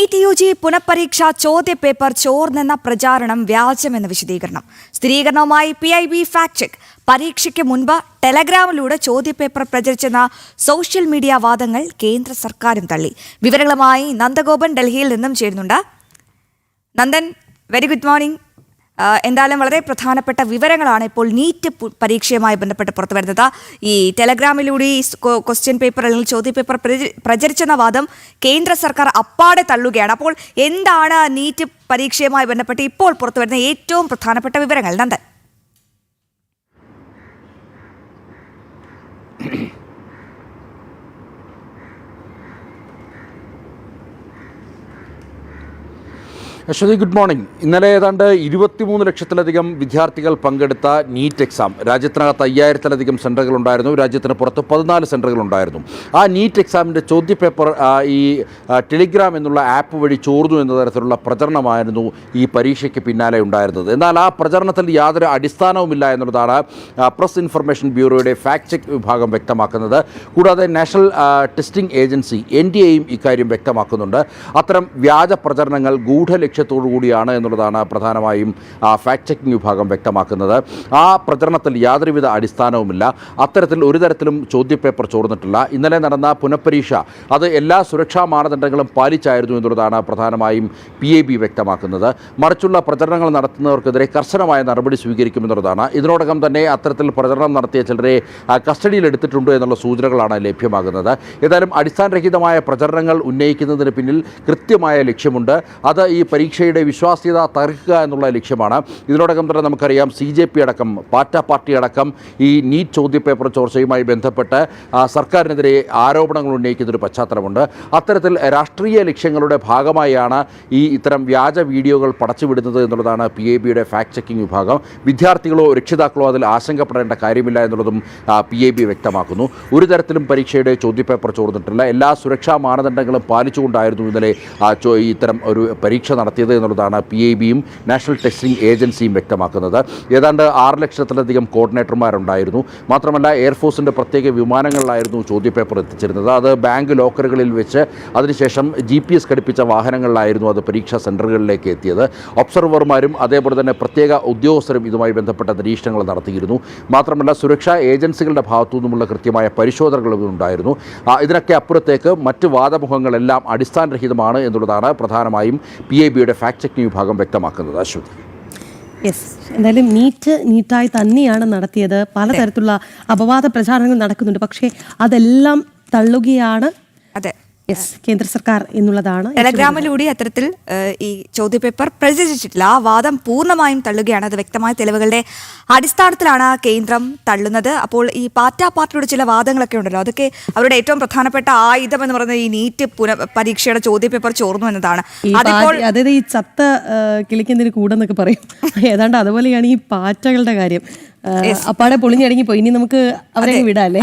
NEET UG പുനഃപരീക്ഷ ചോദ്യപേപ്പർ ചോർന്നെന്ന പ്രചാരണം വ്യാജമെന്ന വിശദീകരണം. സ്ഥിരീകരണവുമായി PIB ഫാക്ട് ചെക്ക്. പരീക്ഷയ്ക്ക് മുൻപ് ടെലഗ്രാമിലൂടെ ചോദ്യപേപ്പർ പ്രചരിച്ചെന്ന സോഷ്യൽ മീഡിയ വാദങ്ങൾ കേന്ദ്ര സർക്കാരും തള്ളി. വിവരങ്ങളുമായി നന്ദഗോപൻ ഡൽഹിയിൽ നിന്നും ചേരുന്നുണ്ട്. Nandan, very good morning. എന്തായാലും വളരെ പ്രധാനപ്പെട്ട വിവരങ്ങളാണ് ഇപ്പോൾ നീറ്റ് പരീക്ഷയുമായി ബന്ധപ്പെട്ട് പുറത്തു വരുന്നത്. ഈ ടെലഗ്രാമിലൂടെ ക്വസ്റ്റ്യൻ പേപ്പർ അല്ലെങ്കിൽ ചോദ്യപേപ്പർ പ്രചരിച്ചെന്ന വാദം കേന്ദ്ര സർക്കാർ അപ്പാടെ തള്ളുകയാണ്. അപ്പോൾ എന്താണ് നീറ്റ് പരീക്ഷയുമായി ബന്ധപ്പെട്ട് ഇപ്പോൾ പുറത്തു വരുന്ന ഏറ്റവും പ്രധാനപ്പെട്ട വിവരങ്ങൾ? നന്ദൻ. Aswathy, good morning. ഇന്നലെ ഏതാണ്ട് 23 ലക്ഷത്തിലധികം വിദ്യാർത്ഥികൾ പങ്കെടുത്ത നീറ്റ് എക്സാം. രാജ്യത്തിനകത്ത് 5000-ത്തിലധികം സെൻറ്ററുകൾ ഉണ്ടായിരുന്നു, രാജ്യത്തിന് പുറത്ത് 14 സെൻറ്ററുകൾ ഉണ്ടായിരുന്നു. ആ നീറ്റ് എക്സാമിൻ്റെ ചോദ്യപേപ്പർ ഈ ടെലിഗ്രാം എന്നുള്ള ആപ്പ് വഴി ചോർന്നു എന്ന തരത്തിലുള്ള പ്രചരണമായിരുന്നു ഈ പരീക്ഷയ്ക്ക് പിന്നാലെ ഉണ്ടായിരുന്നത്. എന്നാൽ ആ പ്രചരണത്തിൽ യാതൊരു അടിസ്ഥാനവുമില്ല എന്നുള്ളതാണ് പ്രസ് ഇൻഫർമേഷൻ ബ്യൂറോയുടെ ഫാക്ട് ചെക്ക് വിഭാഗം വ്യക്തമാക്കുന്നത്. കൂടാതെ നാഷണൽ ടെസ്റ്റിംഗ് ഏജൻസി NTAയും ഇക്കാര്യം വ്യക്തമാക്കുന്നുണ്ട്. അത്തരം വ്യാജ പ്രചരണങ്ങൾ ലക്ഷ്യത്തോടു കൂടിയാണ് എന്നുള്ളതാണ് പ്രധാനമായും ഫാക്ട് ചെക്കിംഗ് വിഭാഗം വ്യക്തമാക്കുന്നത്. ആ പ്രചരണത്തിൽ യാതൊരുവിധ അടിസ്ഥാനവുമില്ല. അത്തരത്തിൽ ഒരു തരത്തിലും ചോദ്യപേപ്പർ ചോർന്നിട്ടില്ല. ഇന്നലെ നടന്ന പുനഃപരീക്ഷ അത് എല്ലാ സുരക്ഷാ മാനദണ്ഡങ്ങളും പാലിച്ചായിരുന്നു എന്നുള്ളതാണ് പ്രധാനമായും PIB വ്യക്തമാക്കുന്നത്. മറിച്ചുള്ള പ്രചരണങ്ങൾ നടത്തുന്നവർക്കെതിരെ കർശനമായ നടപടി സ്വീകരിക്കുമെന്നുള്ളതാണ്. ഇതിനോടകം തന്നെ അത്തരത്തിൽ പ്രചരണം നടത്തിയ ചിലരെ കസ്റ്റഡിയിലെടുത്തിട്ടുണ്ട് എന്നുള്ള സൂചനകളാണ് ലഭ്യമാകുന്നത്. ഏതായാലും അടിസ്ഥാനരഹിതമായ പ്രചരണങ്ങൾ ഉന്നയിക്കുന്നതിന് പിന്നിൽ കൃത്യമായ ലക്ഷ്യമുണ്ട്. അത് ഈ പരീക്ഷയുടെ വിശ്വാസ്യത തകർക്കുക എന്നുള്ള ലക്ഷ്യമാണ്. ഇതിനോടകം തന്നെ നമുക്കറിയാം CJP അടക്കം പാർട്ടി അടക്കം ഈ നീറ്റ് ചോദ്യപേപ്പർ ചോർച്ചയുമായി ബന്ധപ്പെട്ട് സർക്കാരിനെതിരെ ആരോപണങ്ങൾ ഉന്നയിക്കുന്നൊരു പശ്ചാത്തലമുണ്ട്. അത്തരത്തിൽ രാഷ്ട്രീയ ലക്ഷ്യങ്ങളുടെ ഭാഗമായാണ് ഇത്തരം വ്യാജ വീഡിയോകൾ പടച്ചുവിടുന്നത് എന്നുള്ളതാണ് PIBയുടെ ഫാക്ട് ചെക്കിംഗ് വിഭാഗം. വിദ്യാർത്ഥികളോ രക്ഷിതാക്കളോ അതിൽ ആശങ്കപ്പെടേണ്ട കാര്യമില്ല എന്നുള്ളതും PIB വ്യക്തമാക്കുന്നു. ഒരു തരത്തിലും പരീക്ഷയുടെ ചോദ്യപേപ്പർ ചോർന്നിട്ടില്ല. എല്ലാ സുരക്ഷാ മാനദണ്ഡങ്ങളും പാലിച്ചുകൊണ്ടായിരുന്നു ഇന്നലെ ഇത്തരം ഒരു പരീക്ഷ നടത്തിയത് എന്നുള്ളതാണ് PIBയും നാഷണൽ ടെസ്റ്റിംഗ് ഏജൻസിയും വ്യക്തമാക്കുന്നത്. ഏതാണ്ട് 6 ലക്ഷത്തിലധികം കോർഡിനേറ്റർമാരുണ്ടായിരുന്നു. മാത്രമല്ല എയർഫോഴ്സിൻ്റെ പ്രത്യേക വിമാനങ്ങളിലായിരുന്നു ചോദ്യപേപ്പർ എത്തിച്ചിരുന്നത്. അത് ബാങ്ക് ലോക്കറുകളിൽ വെച്ച് അതിനുശേഷം GPS ഘടിപ്പിച്ച വാഹനങ്ങളിലായിരുന്നു അത് പരീക്ഷാ സെൻറ്ററുകളിലേക്ക് എത്തിയത്. ഒബ്സർവർമാരും അതേപോലെ തന്നെ പ്രത്യേക ഉദ്യോഗസ്ഥരും ഇതുമായി ബന്ധപ്പെട്ട നിരീക്ഷണങ്ങൾ നടത്തിയിരുന്നു. മാത്രമല്ല സുരക്ഷാ ഏജൻസികളുടെ ഭാഗത്തു നിന്നുമുള്ള കൃത്യമായ പരിശോധനകളും ഉണ്ടായിരുന്നു. ഇതിനൊക്കെ അപ്പുറത്തേക്ക് മറ്റ് വാദമുഖങ്ങളെല്ലാം അടിസ്ഥാനരഹിതമാണ് എന്നുള്ളതാണ് പ്രധാനമായും PIBയുടെ ഫാക്ട് ചെക്കിംഗ് വിഭാഗം വ്യക്തമാക്കുന്നത്. അശ്വതി. എന്തായാലും നീറ്റായി തന്നെയാണ് നടത്തിയത്. പലതരത്തിലുള്ള അപവാദ പ്രചാരണങ്ങൾ നടക്കുന്നുണ്ട്. പക്ഷേ അതെല്ലാം തള്ളുകയാണ് കേന്ദ്ര സർക്കാർ എന്നുള്ളതാണ്. ടെലഗ്രാമിലൂടെ അത്തരത്തിൽ ഈ ചോദ്യപേപ്പർ പ്രചരിച്ചിട്ടില്ല. ആ വാദം പൂർണ്ണമായും തള്ളുകയാണ്. അത് വ്യക്തമായ തെളിവുകളുടെ അടിസ്ഥാനത്തിലാണ് കേന്ദ്രം തള്ളുന്നത്. അപ്പോൾ ഈ പാർട്ടിയുടെ ചില വാദങ്ങളൊക്കെ ഉണ്ടല്ലോ, അതൊക്കെ അവരുടെ ഏറ്റവും പ്രധാനപ്പെട്ട ആയുധം എന്ന് പറയുന്നത് ഈ നീറ്റ് പരീക്ഷയുടെ ചോദ്യപേപ്പർ ചോർന്നു എന്നതാണ്. അതായത് ഈ ചത്ത കിളിക്കുന്നതിന് കൂടെന്നൊക്കെ പറയും. ഏതാണ്ട് അതുപോലെയാണ് ഈ പാറ്റകളുടെ കാര്യം. അപ്പാടെ പൊളിഞ്ഞടങ്ങി പോയി. ഇനി നമുക്ക് അവരെ വിടാല്ലേ?